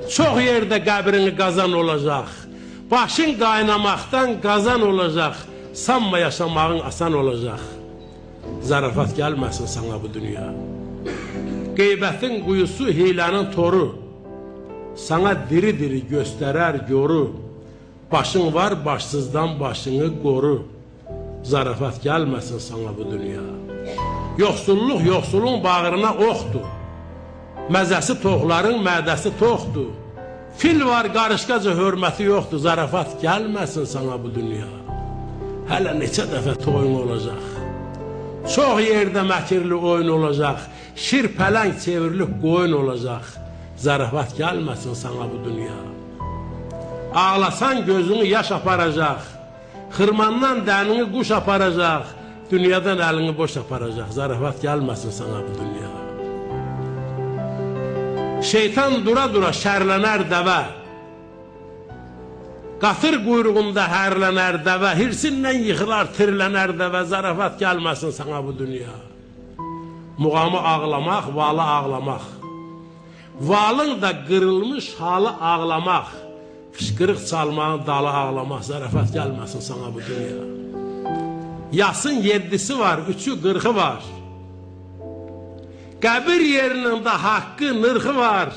Çox yerdə qəbrini qazan olacaq. Başın qaynamaqdan qazan olacaq. Sanma yaşamağın asan olacaq. Zarafat gəlməsin sana bu dünya. Qeybətin quyusu hilənin toru. Sana diri-diri göstərər yoru. Başın var başsızdan başını qoru. Zarafat gəlməsin sana bu dünya. Yoxsulluq yoxsulun bağrına oxdur. Məzəsi toxların mədəsi toxdur. Fil var qarışqaca hörməti yoxdur. Zarafat gəlməsin sana bu dünya. Hələ neçə dəfə toyun olacaq. Çox yerdə məkirli oyun olacaq. Şir pələng çevrilib qoyun olacaq. Zarafat gəlməsin sana bu dünya. Ağlasan gözünü yaş aparacaq. Xırmandan dənini quş aparacaq. Dünyadan əlini boş aparacaq. Zarafat gəlməsin sana bu dünya. Şeytan dura-dura şərlənər dəvə. Qatır quyruğunda hərlənər dəvə. Hirsindən yıxılar tirlənər dəvə. Zarafat gəlməsin sana bu dünya. Muğamı ağlamaq, valı ağlamaq. Valın da qırılmış halı ağlamaq. Fışqırıq çalmağın dalı ağlamaq. Zarafat gəlməsin sana bu dünya. Yasın 7'si var, 3'ü 40'ı var. Qəbir yerinin də haqqı, nırxı var.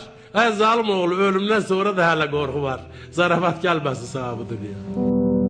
Zalım oğlu, ölümdən sonra da hələ qorxu var. Zarafat gəlməsin sana bu dünya.